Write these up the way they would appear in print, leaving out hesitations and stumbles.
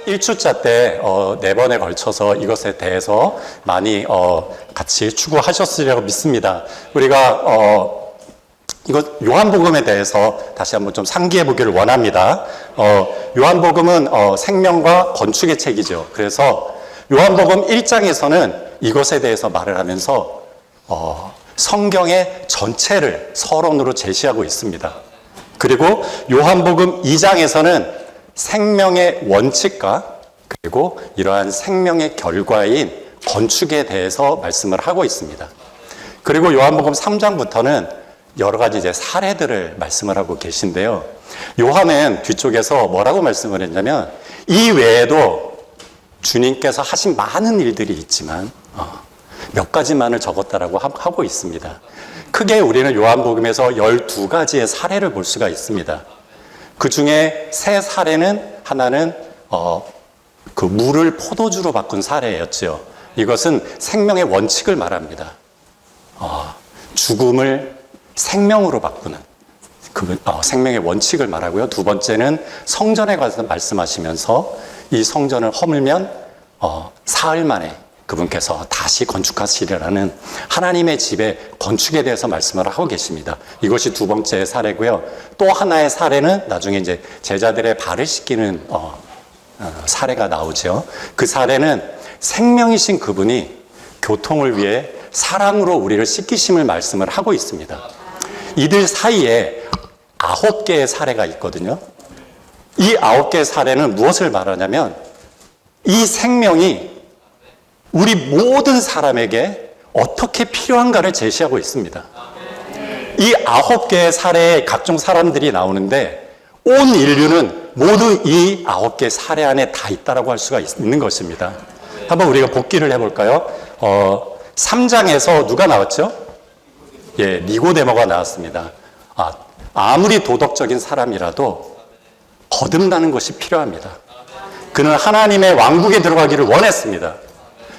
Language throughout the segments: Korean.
1주차 때 4번에 걸쳐서 이것에 대해서 많이 같이 추구하셨으리라고 믿습니다. 우리가 이거 요한복음에 대해서 다시 한번 좀 상기해 보기를 원합니다. 요한복음은 생명과 건축의 책이죠. 그래서 요한복음 1장에서는 이것에 대해서 말을 하면서 성경의 전체를 서론으로 제시하고 있습니다. 그리고 요한복음 2장에서는 생명의 원칙과 그리고 이러한 생명의 결과인 건축에 대해서 말씀을 하고 있습니다. 그리고 요한복음 3장부터는 여러 가지 이제 사례들을 말씀을 하고 계신데요. 요한은 뒤쪽에서 뭐라고 말씀을 했냐면 이 외에도 주님께서 하신 많은 일들이 있지만 몇 가지만을 적었다라고 하고 있습니다. 크게 우리는 요한복음에서 12가지의 사례를 볼 수가 있습니다. 그 중에 3사례는 하나는 그 물을 포도주로 바꾼 사례였죠. 이것은 생명의 원칙을 말합니다. 죽음을 생명으로 바꾸는 생명의 원칙을 말하고요. 두 번째는 성전에 가서 말씀하시면서 이 성전을 허물면 사흘 만에 그분께서 다시 건축하시리라는 하나님의 집의 건축에 대해서 말씀을 하고 계십니다. 이것이 두 번째 사례고요. 또 하나의 사례는 나중에 이제 제자들의 발을 씻기는 사례가 나오죠. 그 사례는 생명이신 그분이 교통을 위해 사랑으로 우리를 씻기심을 말씀을 하고 있습니다. 이들 사이에 9개의 사례가 있거든요. 이 9개의 사례는 무엇을 말하냐면 이 생명이 우리 모든 사람에게 어떻게 필요한가를 제시하고 있습니다. 이 9개의 사례에 각종 사람들이 나오는데 온 인류는 모두 이 9개 사례 안에 다 있다라고 할 수가 있는 것입니다. 한번 우리가 복기를 해볼까요? 3장에서 누가 나왔죠? 예, 니고데모가 나왔습니다. 아무리 도덕적인 사람이라도 거듭나는 것이 필요합니다. 그는 하나님의 왕국에 들어가기를 원했습니다.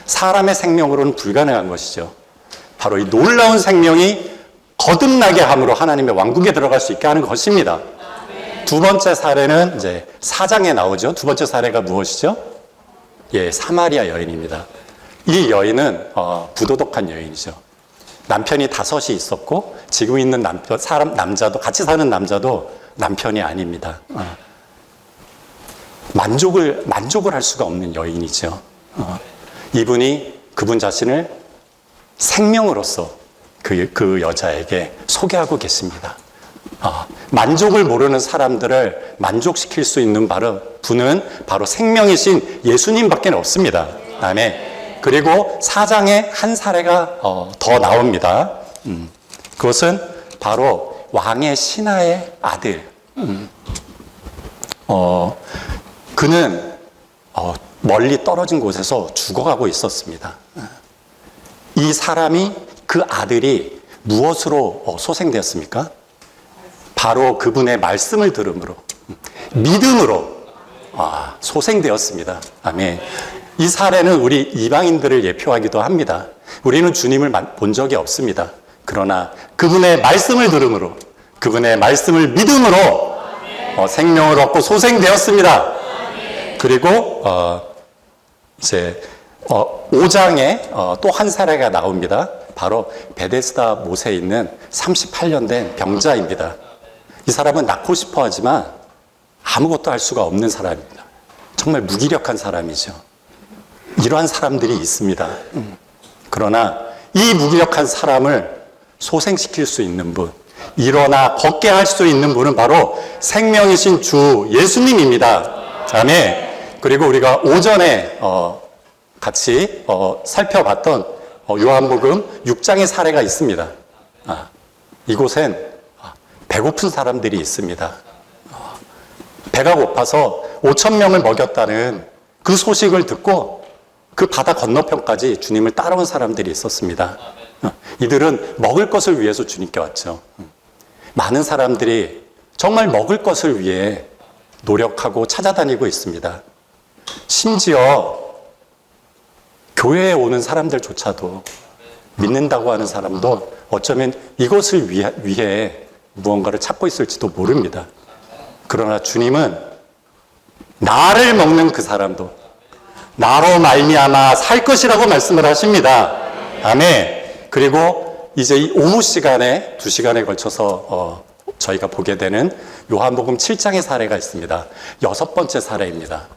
사람의 생명으로는 불가능한 것이죠. 바로 이 놀라운 생명이 거듭나게 함으로 하나님의 왕국에 들어갈 수 있게 하는 것입니다. 두 번째 사례는 이제 4장에 나오죠. 두 번째 사례가 무엇이죠? 예, 사마리아 여인입니다. 이 여인은 부도덕한 여인이죠. 남편이 5이 있었고 지금 있는 남자도 같이 사는 남자도 남편이 아닙니다. 만족을 할 수가 없는 여인이죠. 이분이 그분 자신을 생명으로서 그 여자에게 소개하고 계십니다. 만족을 모르는 사람들을 만족시킬 수 있는 분은 바로 생명이신 예수님밖에 없습니다. 아멘. 그리고 4장에 한 사례가 더 나옵니다. 그것은 바로 왕의 신하의 아들. 그는 멀리 떨어진 곳에서 죽어가고 있었습니다. 이 사람이 그 아들이 무엇으로 소생되었습니까? 바로 그분의 말씀을 들음으로 믿음으로 소생되었습니다. 아멘. 이 사례는 우리 이방인들을 예표하기도 합니다. 우리는 주님을 본 적이 없습니다. 그러나 그분의 말씀을 들음으로 그분의 말씀을 믿음으로 생명을 얻고 소생되었습니다. 그리고 이제 5장에 또 한 사례가 나옵니다. 바로 베데스다 못에 있는 38년 된 병자입니다. 이 사람은 낳고 싶어 하지만 아무것도 할 수가 없는 사람입니다. 정말 무기력한 사람이죠. 이러한 사람들이 있습니다. 그러나 이 무기력한 사람을 소생시킬 수 있는 분, 일어나 걷게 할 수 있는 분은 바로 생명이신 주 예수님입니다. 아멘. 그리고 우리가 오전에 같이 살펴봤던 요한복음 6장의 사례가 있습니다. 이곳엔 배고픈 사람들이 있습니다. 배가 고파서 5,000명을 먹였다는 그 소식을 듣고 그 바다 건너편까지 주님을 따라온 사람들이 있었습니다. 이들은 먹을 것을 위해서 주님께 왔죠. 많은 사람들이 정말 먹을 것을 위해 노력하고 찾아다니고 있습니다. 심지어 교회에 오는 사람들조차도 믿는다고 하는 사람도 어쩌면 이것을 위해 무언가를 찾고 있을지도 모릅니다. 그러나 주님은 나를 먹는 그 사람도 나로 말미암아 살 것이라고 말씀을 하십니다. 아멘. 그리고 이제 이 오후 시간에 2시간에 걸쳐서 저희가 보게 되는 요한복음 7장의 사례가 있습니다. 6번째 사례입니다.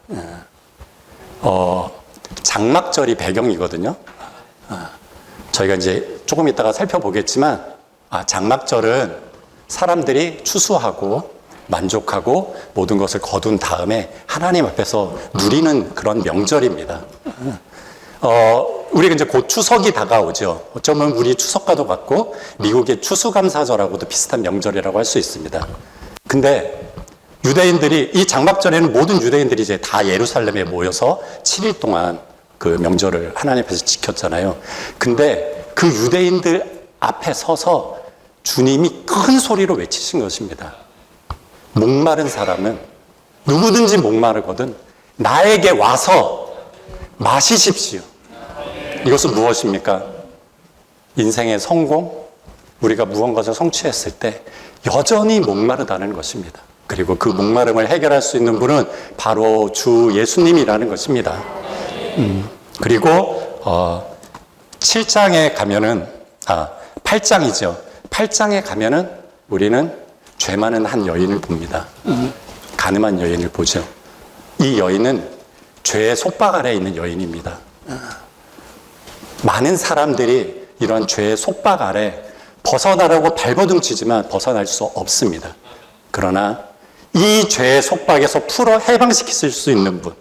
장막절이 배경이거든요. 저희가 이제 조금 이따가 살펴보겠지만, 장막절은 사람들이 추수하고 만족하고 모든 것을 거둔 다음에 하나님 앞에서 누리는 그런 명절입니다. 우리가 이제 곧 추석이 다가오죠. 어쩌면 우리 추석과도 같고 미국의 추수감사절하고도 비슷한 명절이라고 할 수 있습니다. 근데 유대인들이 이 장막절에는 모든 유대인들이 이제 다 예루살렘에 모여서 7일 동안 그 명절을 하나님 앞에서 지켰잖아요. 근데 그 유대인들 앞에 서서 주님이 큰 소리로 외치신 것입니다. 목마른 사람은 누구든지 목마르거든 나에게 와서 마시십시오. 이것은 무엇입니까? 인생의 성공, 우리가 무언가를 성취했을 때 여전히 목마르다는 것입니다. 그리고 그 목마름을 해결할 수 있는 분은 바로 주 예수님이라는 것입니다. 그리고 7장에 가면은 8장이죠. 8장에 가면은 우리는 죄 많은 한 여인을 봅니다. 가늠한 여인을 보죠. 이 여인은 죄의 속박 아래에 있는 여인입니다. 많은 사람들이 이런 죄의 속박 아래 벗어나려고 발버둥치지만 벗어날 수 없습니다. 그러나 이 죄의 속박에서 풀어 해방시킬 수 있는 분,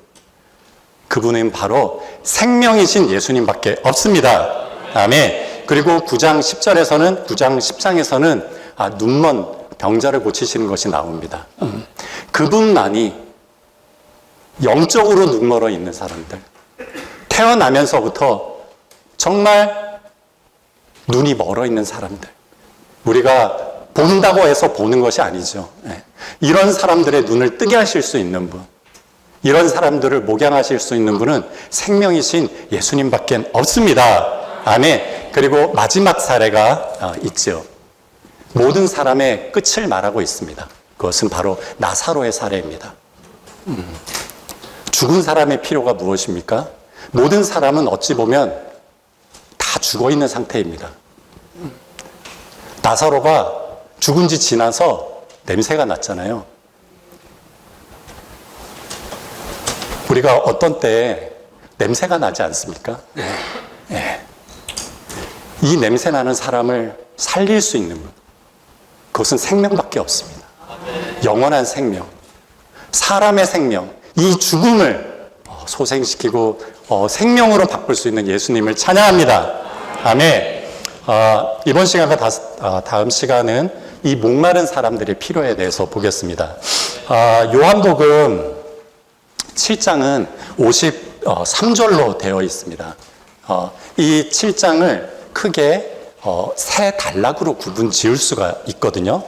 그분은 바로 생명이신 예수님밖에 없습니다. 아멘. 그리고 9장 10절에서는 9장 10장에서는 눈먼 병자를 고치시는 것이 나옵니다. 그분만이 영적으로 눈멀어 있는 사람들, 태어나면서부터 정말 눈이 멀어 있는 사람들, 우리가 본다고 해서 보는 것이 아니죠. 이런 사람들의 눈을 뜨게 하실 수 있는 분, 이런 사람들을 목양하실 수 있는 분은 생명이신 예수님밖에 없습니다. 아멘. 그리고 마지막 사례가 있죠. 모든 사람의 끝을 말하고 있습니다. 그것은 바로 나사로의 사례입니다. 죽은 사람의 필요가 무엇입니까? 모든 사람은 어찌 보면 다 죽어 있는 상태입니다. 나사로가 죽은 지 지나서 냄새가 났잖아요. 우리가 어떤 때 냄새가 나지 않습니까? 이 냄새 나는 사람을 살릴 수 있는 분, 그것은 생명밖에 없습니다. 영원한 생명, 사람의 생명, 이 죽음을 소생시키고 생명으로 바꿀 수 있는 예수님을 찬양합니다. 아멘. 이번 시간과 다음 시간은 이 목마른 사람들의 필요에 대해서 보겠습니다. 요한복음 7장은 53절로 되어 있습니다. 이 7장을 크게 세 단락으로 구분 지을 수가 있거든요.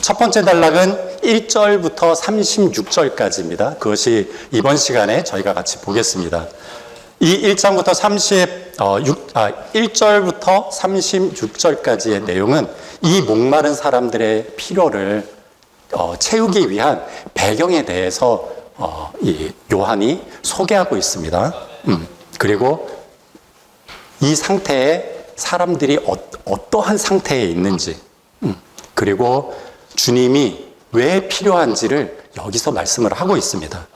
첫 번째 단락은 1절부터 36절까지입니다. 그것이 이번 시간에 저희가 같이 보겠습니다. 이 1장부터 1절부터 36절까지의 내용은 이 목마른 사람들의 필요를 채우기 위한 배경에 대해서 이 요한이 소개하고 있습니다. 그리고 이 상태에 사람들이 어떠한 상태에 있는지, 그리고 주님이 왜 필요한지를 여기서 말씀을 하고 있습니다.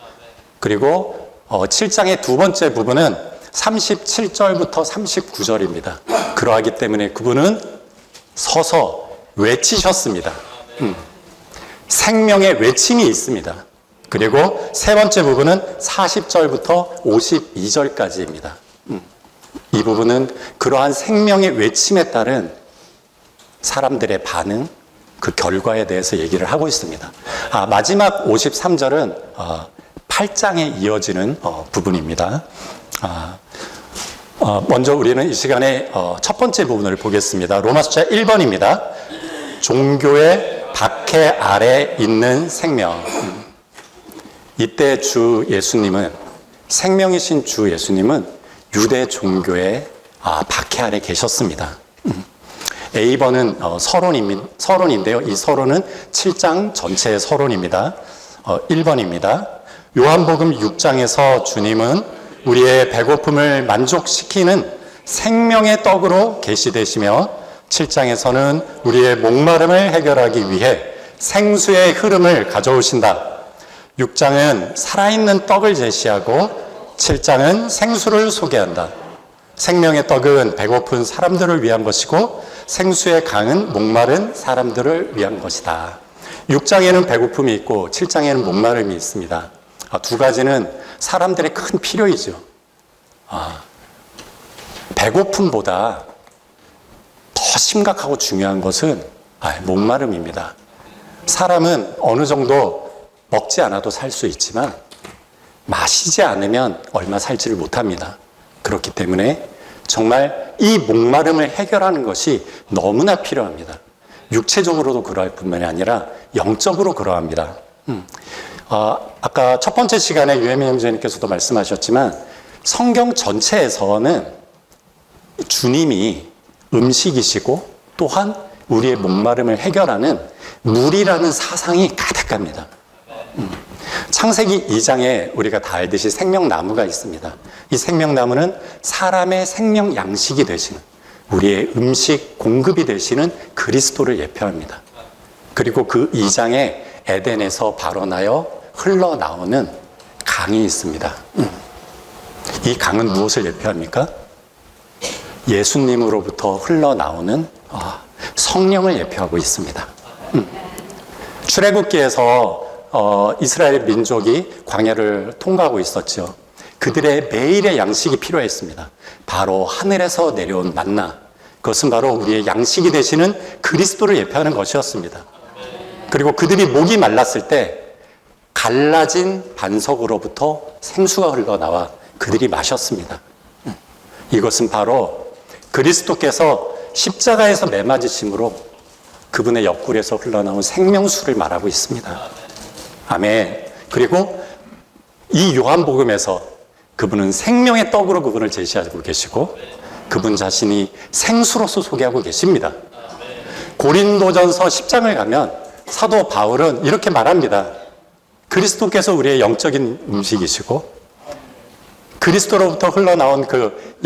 그리고 7장의 두 번째 부분은 37절부터 39절입니다. 그러하기 때문에 그분은 서서 외치셨습니다. 생명의 외침이 있습니다. 그리고 세 번째 부분은 40절부터 52절까지입니다. 이 부분은 그러한 생명의 외침에 따른 사람들의 반응, 그 결과에 대해서 얘기를 하고 있습니다. 마지막 53절은 8장에 이어지는 부분입니다. 먼저 우리는 이 시간에 첫 번째 부분을 보겠습니다. 로마서 1번입니다. 종교의 박해 아래 있는 생명. 이때 주 예수님은, 생명이신 주 예수님은 유대 종교의 박해 아래 계셨습니다. A번은 서론인데요. 이 서론은 7장 전체의 서론입니다. 1번입니다. 요한복음 6장에서 주님은 우리의 배고픔을 만족시키는 생명의 떡으로 계시되시며 7장에서는 우리의 목마름을 해결하기 위해 생수의 흐름을 가져오신다. 6장은 살아있는 떡을 제시하고 7장은 생수를 소개한다. 생명의 떡은 배고픈 사람들을 위한 것이고 생수의 강은 목마른 사람들을 위한 것이다. 6장에는 배고픔이 있고 7장에는 목마름이 있습니다. 두 가지는 사람들의 큰 필요이죠. 배고픔보다 더 심각하고 중요한 것은 목마름입니다. 사람은 어느 정도 먹지 않아도 살 수 있지만 마시지 않으면 얼마 살지를 못합니다. 그렇기 때문에 정말 이 목마름을 해결하는 것이 너무나 필요합니다. 육체적으로도 그러할 뿐만이 아니라 영적으로 그러합니다. 아까 첫 번째 시간에 유혜민 형제님께서도 말씀하셨지만 성경 전체에서는 주님이 음식이시고 또한 우리의 목마름을 해결하는 물이라는 사상이 가득합니다. 창세기 2장에 우리가 다 알듯이 생명나무가 있습니다. 이 생명나무는 사람의 생명 양식이 되시는, 우리의 음식 공급이 되시는 그리스도를 예표합니다. 그리고 그 2장에 에덴에서 발원하여 흘러나오는 강이 있습니다. 이 강은 무엇을 예표합니까? 예수님으로부터 흘러나오는 성령을 예표하고 있습니다. 출애굽기에서 이스라엘 민족이 광야를 통과하고 있었죠. 그들의 매일의 양식이 필요했습니다. 바로 하늘에서 내려온 만나, 그것은 바로 우리의 양식이 되시는 그리스도를 예표하는 것이었습니다. 그리고 그들이 목이 말랐을 때 갈라진 반석으로부터 생수가 흘러나와 그들이 마셨습니다. 이것은 바로 그리스도께서 십자가에서 매맞으심으로 그분의 옆구리에서 흘러나온 생명수를 말하고 있습니다. 아멘. 그리고 이 요한복음에서 그분은 생명의 떡으로 그분을 제시하고 계시고 그분 자신이 생수로서 소개하고 계십니다. 고린도전서 10장을 가면 사도 바울은 이렇게 말합니다. 그리스도께서 우리의 영적인 음식이시고 그리스도로부터 흘러나온 그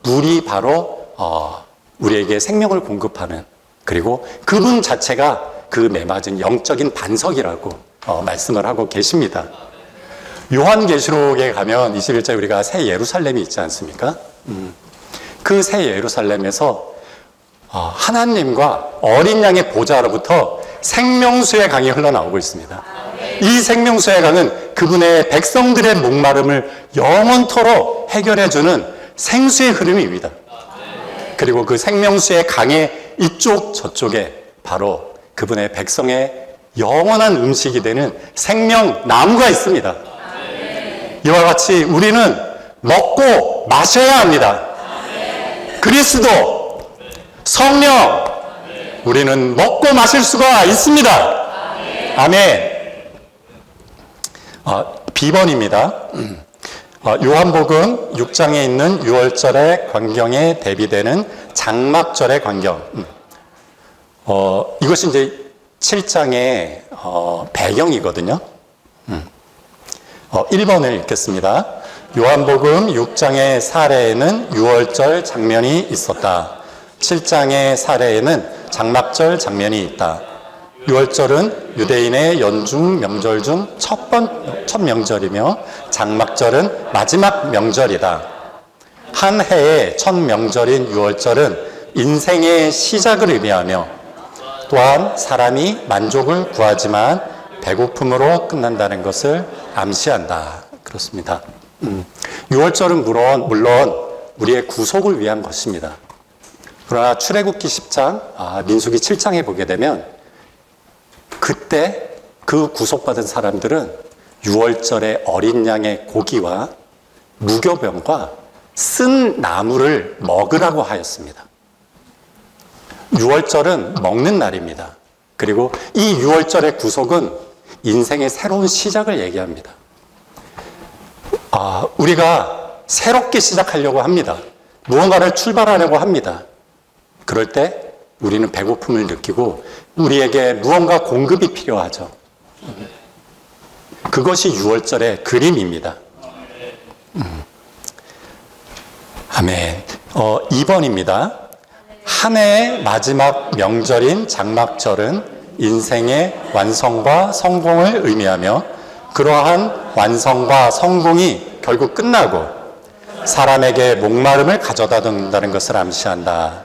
물이 바로 우리에게 생명을 공급하는, 그리고 그분 자체가 그 매맞은 영적인 반석이라고 말씀을 하고 계십니다. 요한계시록에 가면 21장에 우리가 새 예루살렘이 있지 않습니까? 그 새 예루살렘에서 하나님과 어린 양의 보좌로부터 생명수의 강이 흘러나오고 있습니다. 이 생명수의 강은 그분의 백성들의 목마름을 영원토록 해결해주는 생수의 흐름입니다. 그리고 그 생명수의 강의 이쪽 저쪽에 바로 그분의 백성의 영원한 음식이 되는 생명나무가 있습니다. 이와 같이 우리는 먹고 마셔야 합니다. 그리스도, 성령, 우리는 먹고 마실 수가 있습니다. 아멘. B번입니다. 요한복음 6장에 있는 6월절의 광경에 대비되는 장막절의 광경. 이것이 이제 7장의 배경이거든요. 1번을 읽겠습니다. 요한복음 6장의 사례에는 6월절 장면이 있었다. 7장의 사례에는 장막절 장면이 있다. 6월절은 유대인의 연중 명절 중 첫 명절이며 장막절은 마지막 명절이다. 한 해의 첫 명절인 6월절은 인생의 시작을 의미하며 또한 사람이 만족을 구하지만 배고픔으로 끝난다는 것을 암시한다. 그렇습니다. 6월절은 물론 우리의 구속을 위한 것입니다. 그러나 출애굽기 10장, 민수기 7장에 보게 되면 그때 그 구속받은 사람들은 6월절에 어린 양의 고기와 무교병과 쓴 나무를 먹으라고 하였습니다. 6월절은 먹는 날입니다. 그리고 이 6월절의 구속은 인생의 새로운 시작을 얘기합니다. 우리가 새롭게 시작하려고 합니다. 무언가를 출발하려고 합니다. 그럴 때 우리는 배고픔을 느끼고 우리에게 무언가 공급이 필요하죠. 그것이 6월절의 그림입니다. 아멘. 2번입니다. 한 해의 마지막 명절인 장막절은 인생의 완성과 성공을 의미하며 그러한 완성과 성공이 결국 끝나고 사람에게 목마름을 가져다 준다는 것을 암시한다.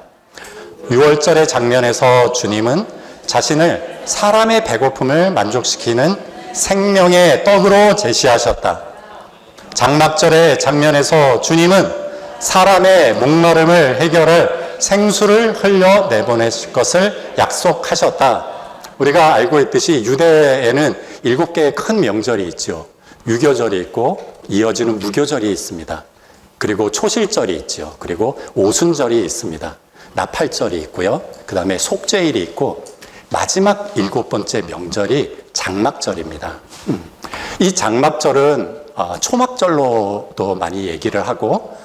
6월절의 장면에서 주님은 자신을 사람의 배고픔을 만족시키는 생명의 떡으로 제시하셨다. 장막절의 장면에서 주님은 사람의 목마름을 해결할 생수를 흘려 내보내실 것을 약속하셨다. 우리가 알고 있듯이 유대에는 7개의 큰 명절이 있죠. 유교절이 있고 이어지는 무교절이 있습니다. 그리고 초실절이 있죠. 그리고 오순절이 있습니다. 나팔절이 있고요. 그 다음에 속죄일이 있고 마지막 7번째 명절이 장막절입니다. 이 장막절은 초막절로도 많이 얘기를 하고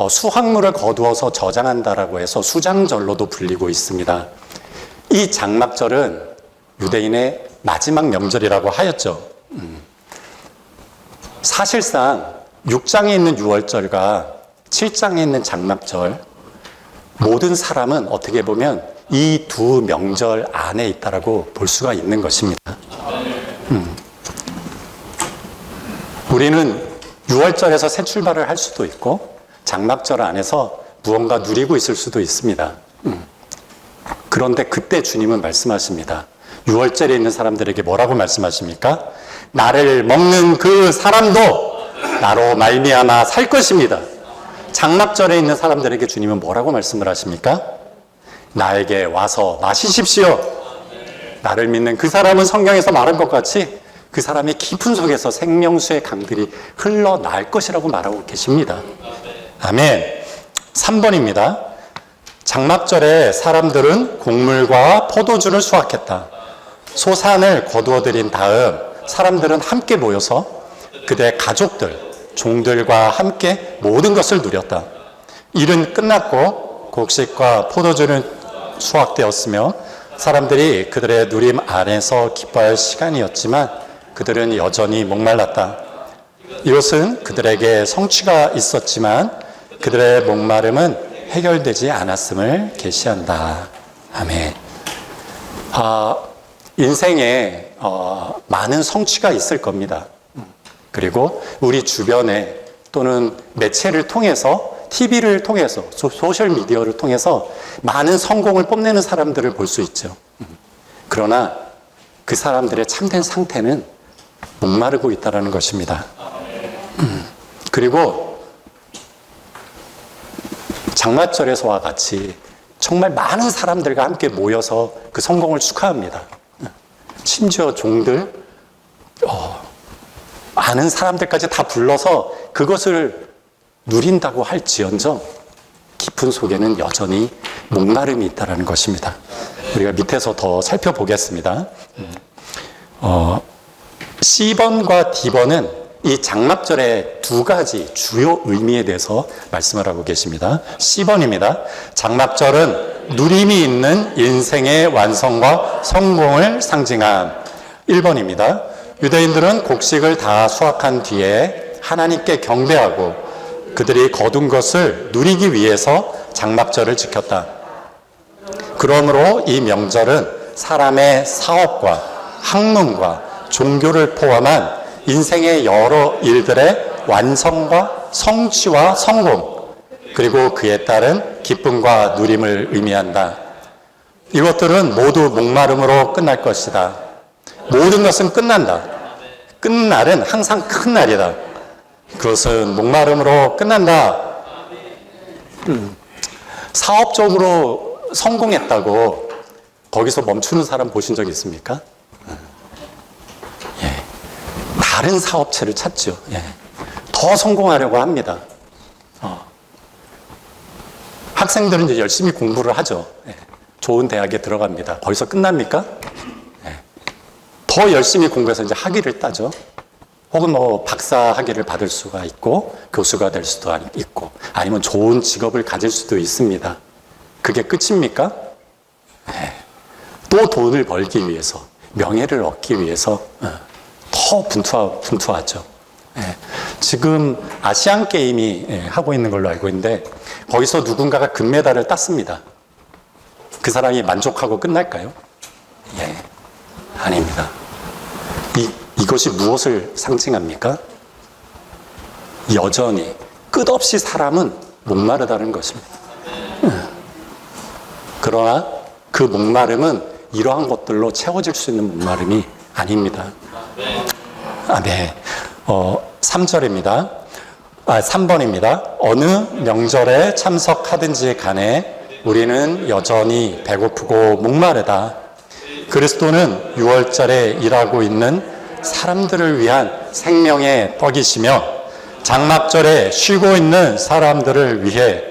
수확물을 거두어서 저장한다라고 해서 수장절로도 불리고 있습니다. 이 장막절은 유대인의 마지막 명절이라고 하였죠. 사실상 6장에 있는 6월절과 7장에 있는 장막절, 모든 사람은 어떻게 보면 이 두 명절 안에 있다라고 볼 수가 있는 것입니다. 우리는 6월절에서 새 출발을 할 수도 있고 장막절 안에서 무언가 누리고 있을 수도 있습니다. 그런데 그때 주님은 말씀하십니다. 6월절에 있는 사람들에게 뭐라고 말씀하십니까? 나를 먹는 그 사람도 나로 말미암아 살 것입니다. 장막절에 있는 사람들에게 주님은 뭐라고 말씀을 하십니까? 나에게 와서 마시십시오. 나를 믿는 그 사람은 성경에서 말한 것 같이 그 사람의 깊은 속에서 생명수의 강들이 흘러날 것이라고 말하고 계십니다. 아멘. 3번입니다. 장막절에 사람들은 곡물과 포도주를 수확했다. 소산을 거두어들인 다음 사람들은 함께 모여서 그들의 가족들, 종들과 함께 모든 것을 누렸다. 일은 끝났고 곡식과 포도주는 수확되었으며 사람들이 그들의 누림 안에서 기뻐할 시간이었지만 그들은 여전히 목말랐다. 이것은 그들에게 성취가 있었지만 그들의 목마름은 해결되지 않았음을 계시한다. 아멘. 인생에 많은 성취가 있을 겁니다. 그리고 우리 주변에 또는 매체를 통해서 TV를 통해서 소셜미디어를 통해서 많은 성공을 뽐내는 사람들을 볼 수 있죠. 그러나 그 사람들의 참된 상태는 목마르고 있다는 것입니다. 그리고 장막절에서와 같이 정말 많은 사람들과 함께 모여서 그 성공을 축하합니다. 심지어 종들, 아는 사람들까지 다 불러서 그것을 누린다고 할지언정 깊은 속에는 여전히 목마름이 있다는 것입니다. 우리가 밑에서 더 살펴보겠습니다. C번과 D번은 이 장막절의 두 가지 주요 의미에 대해서 말씀을 하고 계십니다. C번입니다. 장막절은 누림이 있는 인생의 완성과 성공을 상징함. 1번입니다. 유대인들은 곡식을 다 수확한 뒤에 하나님께 경배하고 그들이 거둔 것을 누리기 위해서 장막절을 지켰다. 그러므로 이 명절은 사람의 사업과 학문과 종교를 포함한 인생의 여러 일들의 완성과 성취와 성공, 그리고 그에 따른 기쁨과 누림을 의미한다. 이것들은 모두 목마름으로 끝날 것이다. 모든 것은 끝난다. 끝날은 항상 큰 날이다. 그것은 목마름으로 끝난다. 사업적으로 성공했다고 거기서 멈추는 사람 보신 적 있습니까? 다른 사업체를 찾죠. 더 성공하려고 합니다. 학생들은 이제 열심히 공부를 하죠. 좋은 대학에 들어갑니다. 거기서 끝납니까? 더 열심히 공부해서 이제 학위를 따죠. 혹은 뭐 박사 학위를 받을 수가 있고 교수가 될 수도 있고 아니면 좋은 직업을 가질 수도 있습니다. 그게 끝입니까? 또 돈을 벌기 위해서 명예를 얻기 위해서 더 더 분투하죠. 예. 지금 아시안 게임이 하고 있는 걸로 알고 있는데 거기서 누군가가 금메달을 땄습니다. 그 사람이 만족하고 끝날까요? 예, 아닙니다. 이것이 무엇을 상징합니까? 여전히 끝없이 사람은 목마르다는 것입니다. 그러나 그 목마름은 이러한 것들로 채워질 수 있는 목마름이 아닙니다. 네. 3절입니다. 3번입니다. 어느 명절에 참석하든지 간에 우리는 여전히 배고프고 목마르다. 그리스도는 6월절에 일하고 있는 사람들을 위한 생명의 떡이시며 장막절에 쉬고 있는 사람들을 위해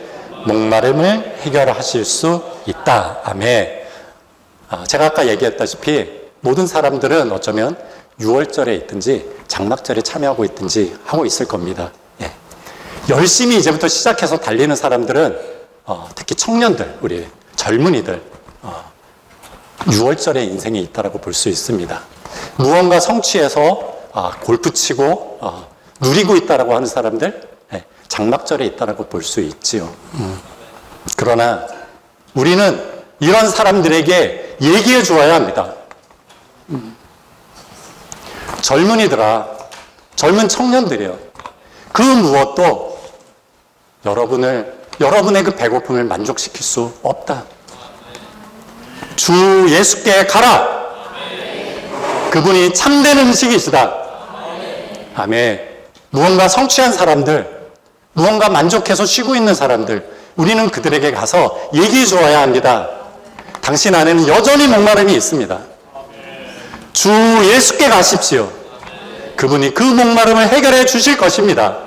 목마름을 해결하실 수 있다. 아멘. 제가 아까 얘기했다시피 모든 사람들은 어쩌면 6월절에 있든지 장막절에 참여하고 있든지 하고 있을 겁니다. 예. 열심히 이제부터 시작해서 달리는 사람들은 특히 청년들, 우리 젊은이들 6월절에 인생이 있다라고 볼 수 있습니다. 무언가 성취해서 골프 치고 누리고 있다라고 하는 사람들 장막절에 있다라고 볼 수 있지요. 그러나 우리는 이런 사람들에게 얘기해 주어야 합니다. 젊은이들아, 젊은 청년들이요. 그 무엇도 여러분의 그 배고픔을 만족시킬 수 없다. 주 예수께 가라. 그분이 참된 음식이시다. 아멘. 무언가 성취한 사람들, 무언가 만족해서 쉬고 있는 사람들, 우리는 그들에게 가서 얘기해 주어야 합니다. 당신 안에는 여전히 목마름이 있습니다. 주 예수께 가십시오. 그분이 그 목마름을 해결해 주실 것입니다.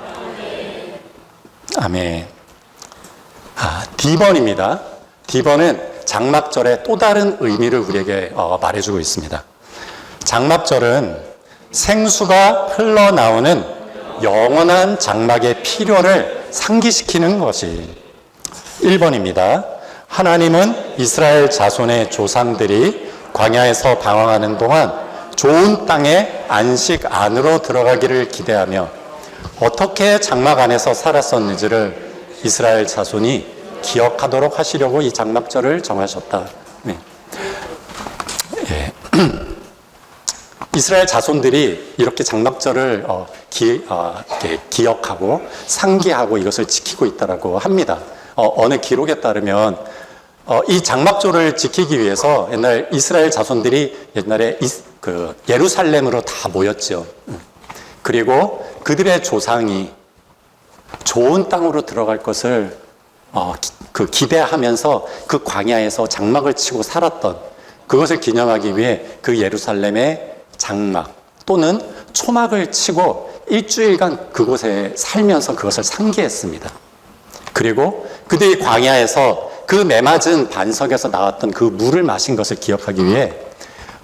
아멘. D번입니다. D번은 장막절의 또 다른 의미를 우리에게 말해주고 있습니다. 장막절은 생수가 흘러나오는 영원한 장막의 필요를 상기시키는 것이 1번입니다. 하나님은 이스라엘 자손의 조상들이 광야에서 방황하는 동안 좋은 땅에 안식 안으로 들어가기를 기대하며 어떻게 장막 안에서 살았었는지를 이스라엘 자손이 기억하도록 하시려고 이 장막절을 정하셨다. 네. 예. 이스라엘 자손들이 이렇게 장막절을 기억하고 상기하고 이것을 지키고 있다라고 합니다. 어느 기록에 따르면 이 장막절을 지키기 위해서 옛날 이스라엘 자손들이 옛날에 예루살렘으로 다 모였죠. 그리고 그들의 조상이 좋은 땅으로 들어갈 것을 기대하면서 그 광야에서 장막을 치고 살았던 그것을 기념하기 위해 그 예루살렘의 장막 또는 초막을 치고 일주일간 그곳에 살면서 그것을 상기했습니다. 그리고 그들이 광야에서 그 메맞은 반석에서 나왔던 그 물을 마신 것을 기억하기 위해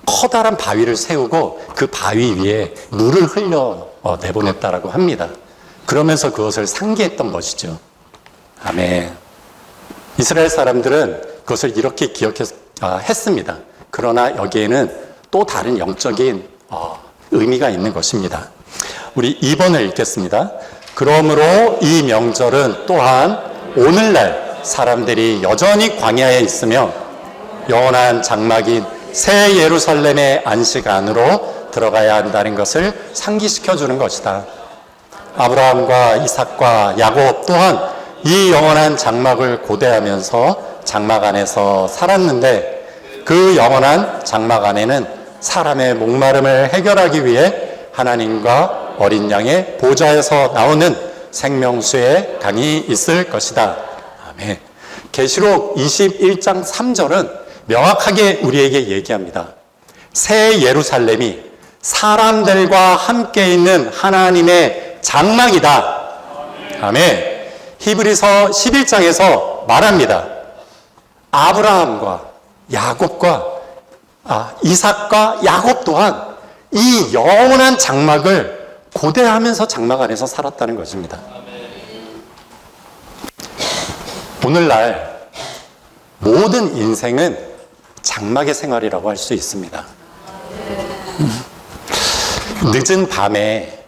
커다란 바위를 세우고 그 바위 위에 물을 흘려 내보냈다라고 합니다. 그러면서 그것을 상기했던 것이죠. 아멘. 이스라엘 사람들은 그것을 이렇게 기억했습니다. 그러나 여기에는 또 다른 영적인 의미가 있는 것입니다. 우리 2번을 읽겠습니다. 그러므로 이 명절은 또한 오늘날 사람들이 여전히 광야에 있으며 영원한 장막인 새 예루살렘의 안식 안으로 들어가야 한다는 것을 상기시켜 주는 것이다. 아브라함과 이삭과 야곱 또한 이 영원한 장막을 고대하면서 장막 안에서 살았는데 그 영원한 장막 안에는 사람의 목마름을 해결하기 위해 하나님과 어린 양의 보좌에서 나오는 생명수의 강이 있을 것이다. 아멘. 계시록 21장 3절은 명확하게 우리에게 얘기합니다. 새 예루살렘이 사람들과 함께 있는 하나님의 장막이다. 아멘. 히브리서 11장에서 말합니다. 아브라함과 야곱과 이삭과 야곱 또한 이 영원한 장막을 고대하면서 장막 안에서 살았다는 것입니다. 오늘날 모든 인생은 장막의 생활이라고 할 수 있습니다. 늦은 밤에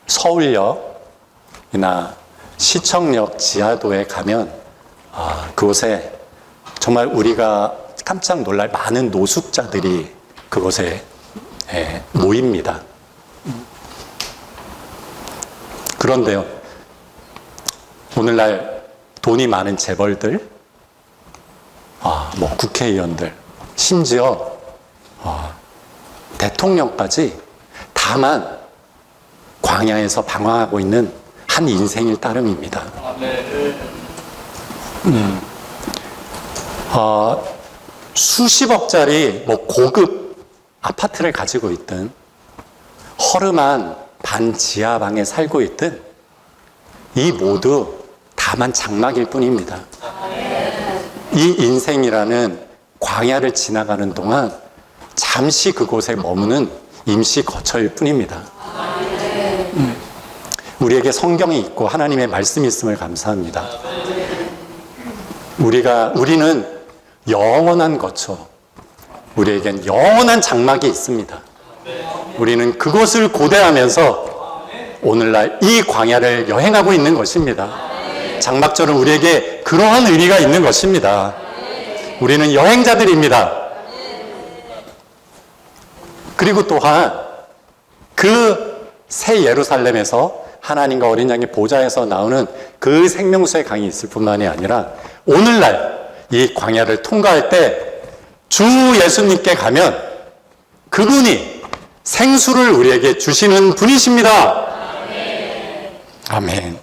서울역이나 시청역 지하도에 가면 그곳에 정말 우리가 깜짝 놀랄 많은 노숙자들이 그곳에 모입니다. 그런데요, 오늘날 돈이 많은 재벌들, 뭐 국회의원들, 심지어 대통령까지 다만 광야에서 방황하고 있는 한 인생일 따름입니다. 수십억짜리 뭐 고급 아파트를 가지고 있든 허름한 반지하방에 살고 있든 이 모두 다만 장막일 뿐입니다. 이 인생이라는 광야를 지나가는 동안 잠시 그곳에 머무는 임시 거처일 뿐입니다. 우리에게 성경이 있고 하나님의 말씀이 있음을 감사합니다. 우리는 영원한 거처, 우리에겐 영원한 장막이 있습니다. 우리는 그곳을 고대하면서 오늘날 이 광야를 여행하고 있는 것입니다. 장막절은 우리에게 그러한 의미가 있는 것입니다. 우리는 여행자들입니다. 그리고 또한 그 새 예루살렘에서 하나님과 어린 양의 보좌에서 나오는 그 생명수의 강이 있을 뿐만이 아니라 오늘날 이 광야를 통과할 때 주 예수님께 가면 그분이 생수를 우리에게 주시는 분이십니다. 아멘.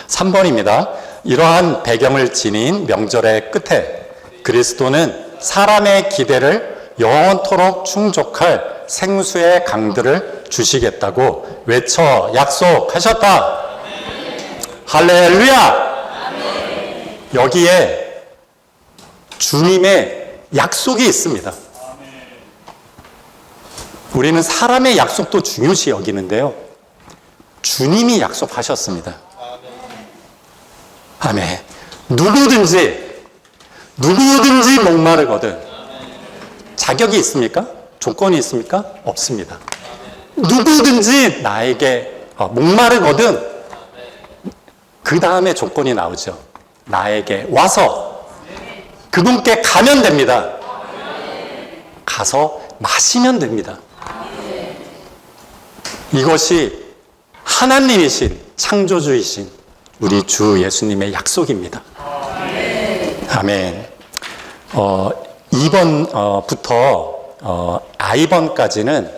3번입니다. 이러한 배경을 지닌 명절의 끝에 그리스도는 사람의 기대를 영원토록 충족할 생수의 강들을 주시겠다고 외쳐 약속하셨다. 할렐루야! 여기에 주님의 약속이 있습니다. 우리는 사람의 약속도 중요시 여기는데요, 주님이 약속하셨습니다. 아멘. 누구든지 목마르거든. 자격이 있습니까? 조건이 있습니까? 없습니다. 누구든지 나에게 목마르거든. 그 다음에 조건이 나오죠. 나에게 와서 그분께 가면 됩니다. 가서 마시면 됩니다. 이것이 하나님이신 창조주이신 우리 주 예수님의 약속입니다. 아멘. 2번부터 I번까지는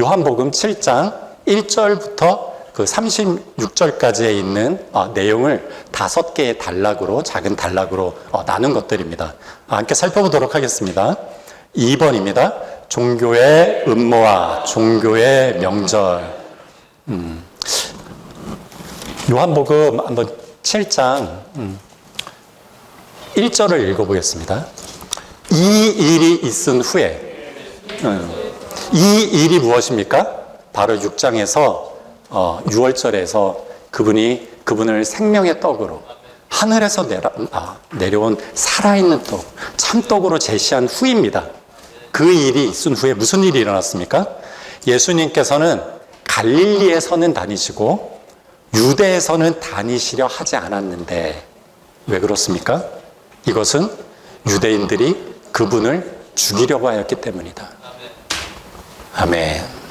요한복음 7장 1절부터 그 36절까지에 있는 내용을 5개의 단락으로, 작은 단락으로 나눈 것들입니다. 함께 살펴보도록 하겠습니다. 2번입니다. 종교의 음모와 종교의 명절. 요한복음 한번 7장 1절을 읽어보겠습니다. 이 일이 있은 후에, 이 일이 무엇입니까? 바로 6장에서 6월절에서 그분을 생명의 떡으로 하늘에서 내려온 살아있는 떡, 참떡으로 제시한 후입니다. 그 일이 있은 후에 무슨 일이 일어났습니까? 예수님께서는 갈릴리에서는 다니시고 유대에서는 다니시려 하지 않았는데 왜 그렇습니까? 이것은 유대인들이 그분을 죽이려고 하였기 때문이다. 아멘.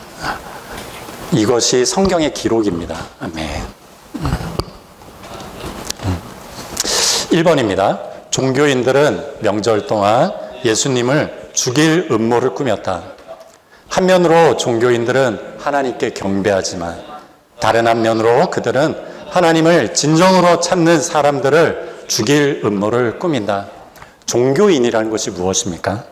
이것이 성경의 기록입니다. 아멘. 1번입니다. 종교인들은 명절 동안 예수님을 죽일 음모를 꾸몄다. 한면으로 종교인들은 하나님께 경배하지만 다른 한면으로 그들은 하나님을 진정으로 찾는 사람들을 죽일 음모를 꾸민다. 종교인이라는 것이 무엇입니까?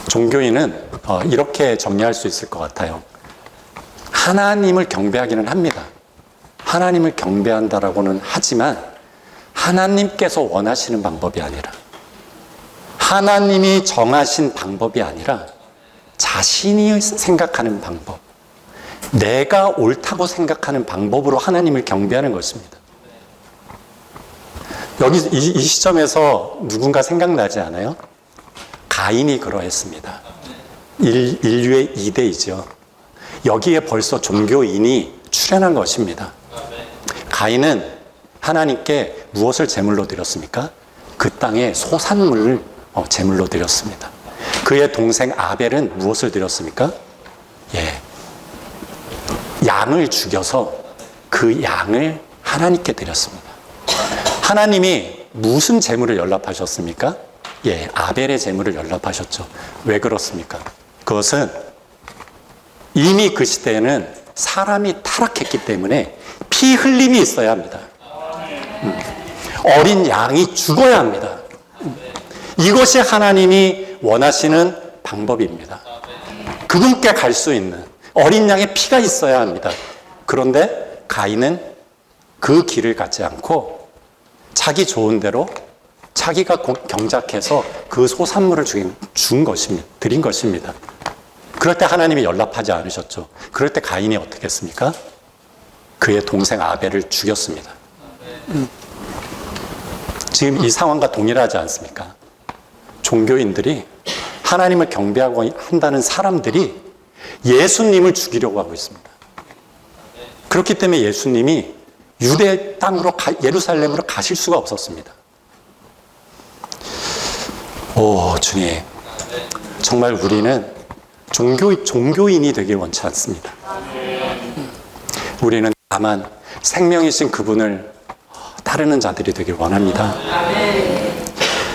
종교인은 이렇게 정리할 수 있을 것 같아요. 하나님을 경배하기는 합니다. 하나님을 경배한다라고는 하지만 하나님께서 원하시는 방법이 아니라, 하나님이 정하신 방법이 아니라 자신이 생각하는 방법, 내가 옳다고 생각하는 방법으로 하나님을 경배하는 것입니다. 여기 이 시점에서 누군가 생각나지 않아요? 가인이 그러했습니다. 인류의 2대이죠. 여기에 벌써 종교인이 출현한 것입니다. 가인은 하나님께 무엇을 제물로 드렸습니까? 그 땅의 소산물을 제물로 드렸습니다. 그의 동생 아벨은 무엇을 드렸습니까? 양을 죽여서 그 양을 하나님께 드렸습니다. 하나님이 무슨 제물을 연락하셨습니까? 아벨의 제물을 연락하셨죠. 왜 그렇습니까? 그것은 이미 그 시대에는 사람이 타락했기 때문에 피 흘림이 있어야 합니다. 어린 양이 죽어야 합니다. 이것이 하나님이 원하시는 방법입니다. 그분께 갈 수 있는 어린 양의 피가 있어야 합니다. 그런데 가인은 그 길을 가지 않고 자기 좋은 대로 자기가 경작해서 그 소산물을 준 것입니다. 드린 것입니다. 그럴 때 하나님이 연락하지 않으셨죠. 그럴 때 가인이 어떻게 했습니까? 그의 동생 아벨을 죽였습니다. 지금 이 상황과 동일하지 않습니까? 종교인들이 하나님을 경배하고 한다는 사람들이 예수님을 죽이려고 하고 있습니다. 그렇기 때문에 예수님이 유대 땅으로 예루살렘으로 가실 수가 없었습니다. 오, 주님. 정말 우리는 종교인이 되길 원치 않습니다. 우리는 다만 생명이신 그분을 따르는 자들이 되길 원합니다.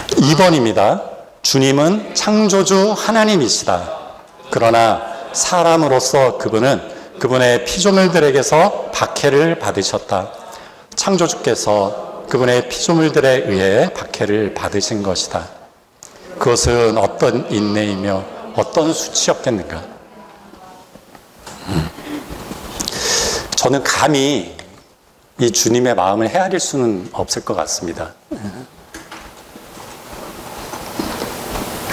2번입니다. 주님은 창조주 하나님이시다. 그러나 사람으로서 그분은 그분의 피조물들에게서 박해를 받으셨다. 창조주께서 그분의 피조물들에 의해 박해를 받으신 것이다. 그것은 어떤 인내이며 어떤 수치였겠는가? 저는 감히 이 주님의 마음을 헤아릴 수는 없을 것 같습니다.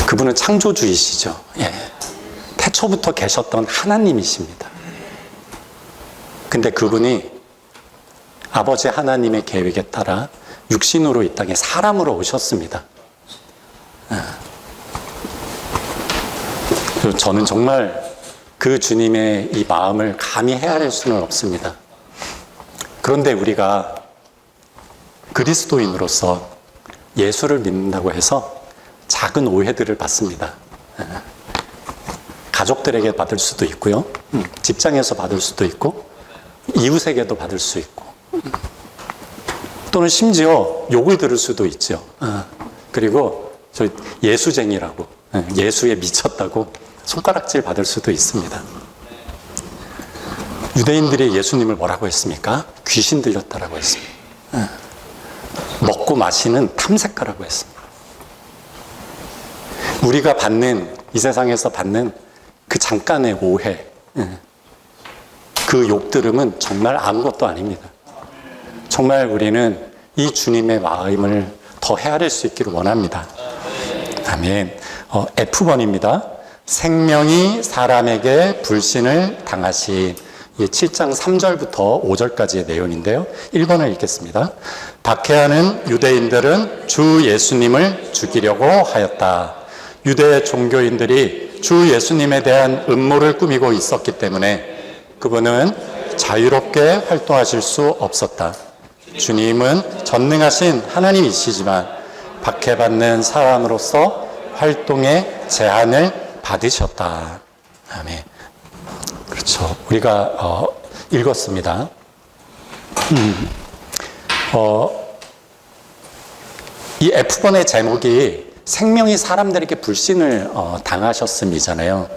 그분은 창조주이시죠. 태초부터 계셨던 하나님이십니다. 근데 그분이 아버지 하나님의 계획에 따라 육신으로 이 땅에 사람으로 오셨습니다. 저는 정말 그 주님의 이 마음을 감히 헤아릴 수는 없습니다. 그런데 우리가 그리스도인으로서 예수를 믿는다고 해서 작은 오해들을 받습니다. 가족들에게 받을 수도 있고요. 직장에서 받을 수도 있고 이웃에게도 받을 수 있고 또는 심지어 욕을 들을 수도 있죠. 그리고 저 예수쟁이라고 예수에 미쳤다고 손가락질 받을 수도 있습니다. 유대인들이 예수님을 뭐라고 했습니까? 귀신 들렸다라고 했습니다. 먹고 마시는 탐색가라고 했습니다. 우리가 받는 이 세상에서 받는 그 잠깐의 오해, 그 욕 들음은 정말 아무것도 아닙니다. 정말 우리는 이 주님의 마음을 더 헤아릴 수 있기를 원합니다. 아멘. F번입니다. 생명이 사람에게 불신을 당하신 7장 3절부터 5절까지의 내용인데요. 1번을 읽겠습니다. 박해하는 유대인들은 주 예수님을 죽이려고 하였다. 유대 종교인들이 주 예수님에 대한 음모를 꾸미고 있었기 때문에 그분은 자유롭게 활동하실 수 없었다. 주님은 전능하신 하나님이시지만 박해받는 사람으로서 활동의 제한을 받으셨다. 아멘. 그렇죠. 우리가 읽었습니다. 이 F번의 제목이 생명이 사람들에게 불신을 당하셨음이잖아요.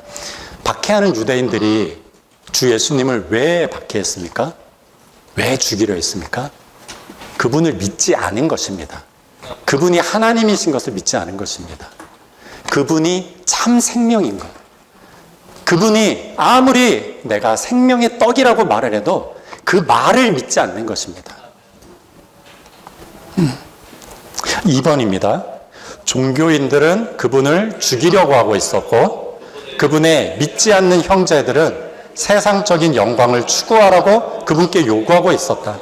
박해하는 유대인들이 주 예수님을 왜 박해했습니까? 왜 죽이려 했습니까? 그분을 믿지 않은 것입니다. 그분이 하나님이신 것을 믿지 않은 것입니다. 그분이 참 생명인 것. 그분이 아무리 내가 생명의 떡이라고 말을 해도 그 말을 믿지 않는 것입니다. 2번입니다. 종교인들은 그분을 죽이려고 하고 있었고 그분의 믿지 않는 형제들은 세상적인 영광을 추구하라고 그분께 요구하고 있었다.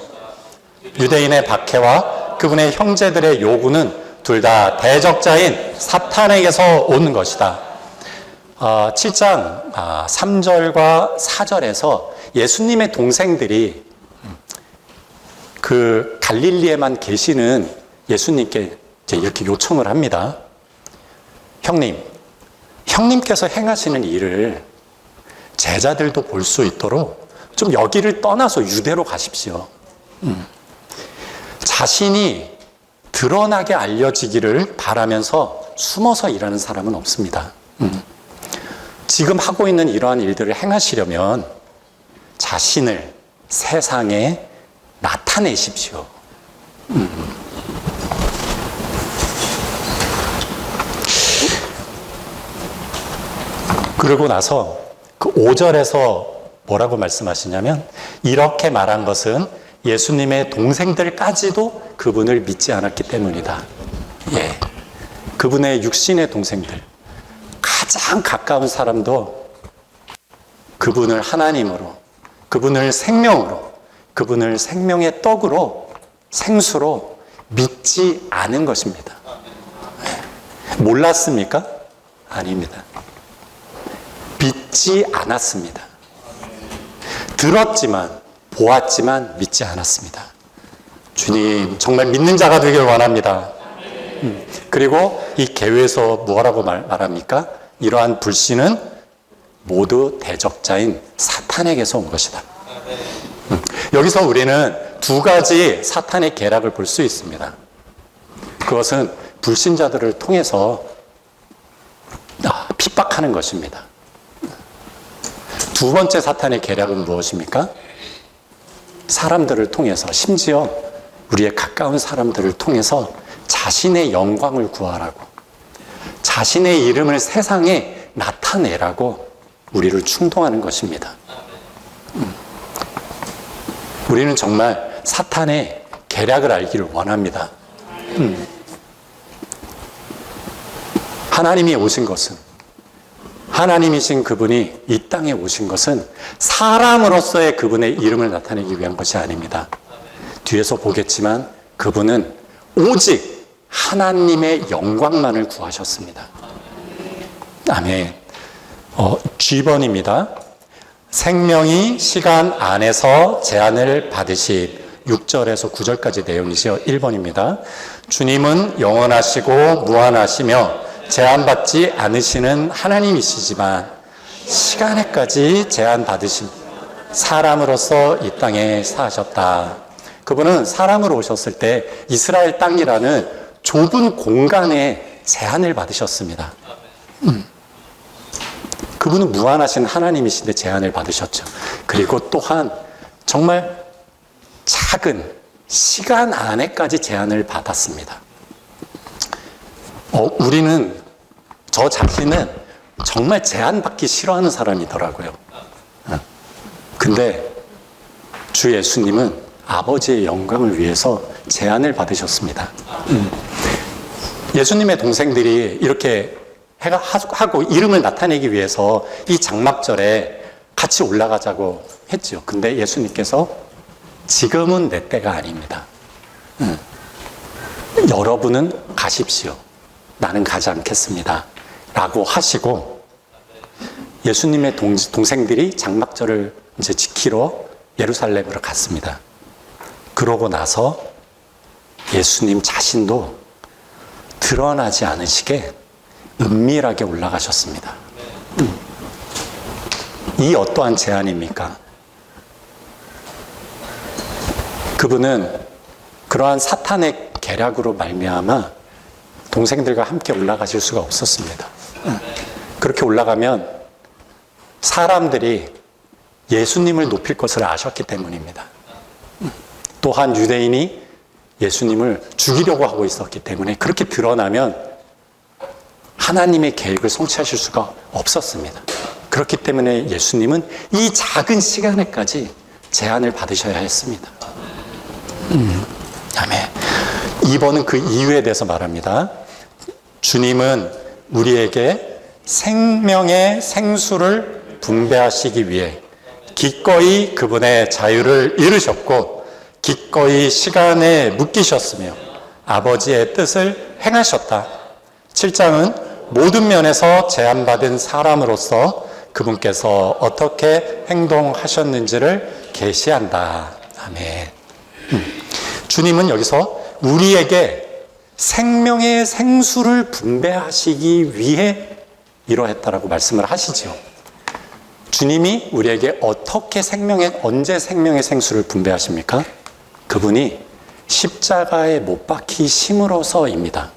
유대인의 박해와 그분의 형제들의 요구는 둘 다 대적자인 사탄에게서 오는 것이다. 7장 3절과 4절에서 예수님의 동생들이 그 갈릴리에만 계시는 예수님께 이제 이렇게 요청을 합니다. 형님께서 행하시는 일을 제자들도 볼 수 있도록 좀 여기를 떠나서 유대로 가십시오. 자신이 드러나게 알려지기를 바라면서 숨어서 일하는 사람은 없습니다. 지금 하고 있는 이러한 일들을 행하시려면 자신을 세상에 나타내십시오. 그러고 나서 그 5절에서 뭐라고 말씀하시냐면 이렇게 말한 것은 예수님의 동생들까지도 그분을 믿지 않았기 때문이다. 예, 그분의 육신의 동생들, 가장 가까운 사람도 그분을 하나님으로, 그분을 생명으로, 그분을 생명의 떡으로, 생수로 믿지 않은 것입니다. 몰랐습니까? 아닙니다. 믿지 않았습니다. 들었지만, 보았지만 믿지 않았습니다. 주님, 정말 믿는 자가 되길 원합니다. 그리고 이 계회에서 뭐라고 말합니까? 이러한 불신은 모두 대적자인 사탄에게서 온 것이다. 여기서 우리는 두 가지 사탄의 계략을 볼 수 있습니다. 그것은 불신자들을 통해서 핍박하는 것입니다. 두 번째 사탄의 계략은 무엇입니까? 사람들을 통해서, 심지어 우리의 가까운 사람들을 통해서 자신의 영광을 구하라고, 자신의 이름을 세상에 나타내라고 우리를 충동하는 것입니다. 우리는 정말 사탄의 계략을 알기를 원합니다. 하나님이 오신 것은, 하나님이신 그분이 이 땅에 오신 것은 사람으로서의 그분의 이름을 나타내기 위한 것이 아닙니다. 뒤에서 보겠지만 그분은 오직 하나님의 영광만을 구하셨습니다. 아멘. G번입니다. 생명이 시간 안에서 제한을 받으시 6절에서 9절까지 내용이죠. 1번입니다. 주님은 영원하시고 무한하시며 제한받지 않으시는 하나님이시지만 시간에까지 제한받으신 사람으로서 이 땅에 사셨다. 그분은 사람으로 오셨을 때 이스라엘 땅이라는 좁은 공간에 제한을 받으셨습니다. 그분은 무한하신 하나님이신데 제한을 받으셨죠. 그리고 또한 정말 작은 시간 안에까지 제한을 받았습니다. 우리는, 저 자신은 정말 제한받기 싫어하는 사람이더라고요. 근데 주 예수님은 아버지의 영광을 위해서 제한을 받으셨습니다. 예수님의 동생들이 이렇게 하고 이름을 나타내기 위해서 이 장막절에 같이 올라가자고 했죠. 근데 예수님께서 지금은 내 때가 아닙니다. 여러분은 가십시오. 나는 가지 않겠습니다. 라고 하시고 예수님의 동생들이 장막절을 이제 지키러 예루살렘으로 갔습니다. 그러고 나서 예수님 자신도 드러나지 않으시게 은밀하게 올라가셨습니다. 이 어떠한 제안입니까? 그분은 그러한 사탄의 계략으로 말미암아 동생들과 함께 올라가실 수가 없었습니다. 그렇게 올라가면 사람들이 예수님을 높일 것을 아셨기 때문입니다. 또한 유대인이 예수님을 죽이려고 하고 있었기 때문에 그렇게 드러나면 하나님의 계획을 성취하실 수가 없었습니다. 그렇기 때문에 예수님은 이 작은 시간에까지 제한을 받으셔야 했습니다. 아멘. 2번은 그 이유에 대해서 말합니다. 주님은 우리에게 생명의 생수를 분배하시기 위해 기꺼이 그분의 자유를 이루셨고 기꺼이 시간에 묶이셨으며 아버지의 뜻을 행하셨다. 7장은 모든 면에서 제한받은 사람으로서 그분께서 어떻게 행동하셨는지를 계시한다. 아멘. 주님은 여기서 우리에게 생명의 생수를 분배하시기 위해 이러했다라고 말씀을 하시죠. 주님이 우리에게 언제 생명의 생수를 분배하십니까? 그분이 십자가에 못 박히심으로서입니다.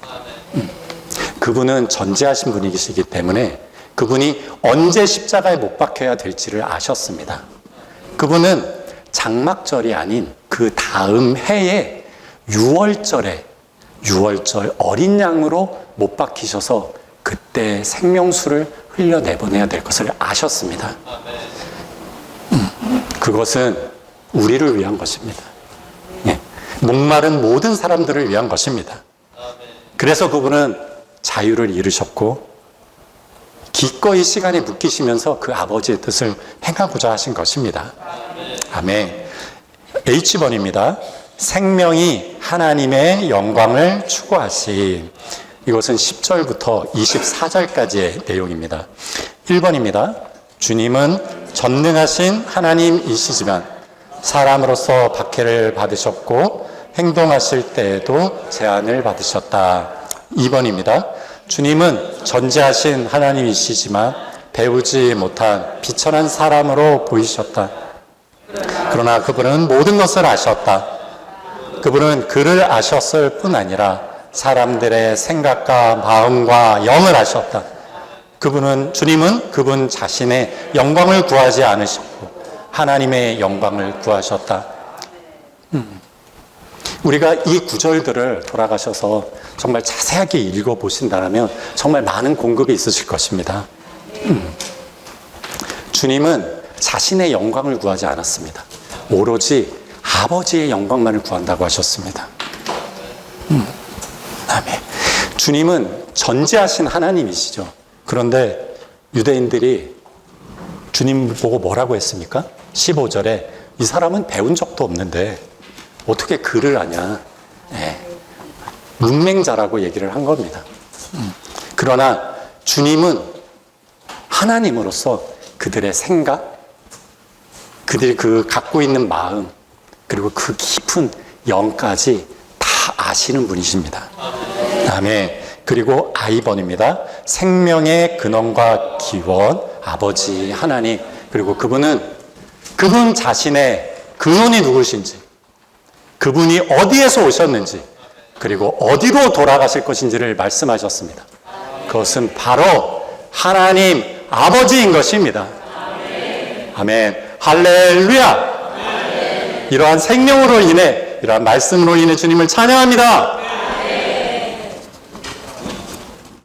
그분은 전지하신 분이시기 때문에 그분이 언제 십자가에 못 박혀야 될지를 아셨습니다. 그분은 장막절이 아닌 그 다음 해에 6월절 어린 양으로 못 박히셔서 그때 생명수를 흘려내보내야 될 것을 아셨습니다. 그것은 우리를 위한 것입니다. 예. 목마른 모든 사람들을 위한 것입니다. 그래서 그분은 자유를 이루셨고 기꺼이 시간에 묶이시면서 그 아버지의 뜻을 행하고자 하신 것입니다. 아멘. H번입니다. 생명이 하나님의 영광을 추구하신. 이것은 10절부터 24절까지의 내용입니다. 1번입니다. 주님은 전능하신 하나님이시지만 사람으로서 박해를 받으셨고 행동하실 때에도 제한을 받으셨다. 2번입니다. 주님은 전지하신 하나님이시지만 배우지 못한 비천한 사람으로 보이셨다. 그러나 그분은 모든 것을 아셨다. 그분은 그를 아셨을 뿐 아니라 사람들의 생각과 마음과 영을 아셨다. 주님은 그분 자신의 영광을 구하지 않으셨고 하나님의 영광을 구하셨다. 우리가 이 구절들을 돌아가셔서 정말 자세하게 읽어보신다면 정말 많은 공급이 있으실 것입니다. 주님은 자신의 영광을 구하지 않았습니다. 오로지 아버지의 영광만을 구한다고 하셨습니다. 아멘. 주님은 전지하신 하나님이시죠. 그런데 유대인들이 주님 보고 뭐라고 했습니까? 15절에 이 사람은 배운 적도 없는데 어떻게 글을 아냐. 네. 문맹자라고 얘기를 한 겁니다. 그러나 주님은 하나님으로서 그들의 생각, 그들이 갖고 있는 마음, 그리고 그 깊은 영까지 다 아시는 분이십니다. 아멘. 그리고 I번입니다. 생명의 근원과 기원, 아버지 하나님. 그리고 그분 자신의 근원이 누구신지, 그분이 어디에서 오셨는지, 그리고 어디로 돌아가실 것인지를 말씀하셨습니다. 그것은 바로 하나님 아버지인 것입니다. 아멘. 할렐루야. 이러한 생명으로 인해, 이러한 말씀으로 인해 주님을 찬양합니다.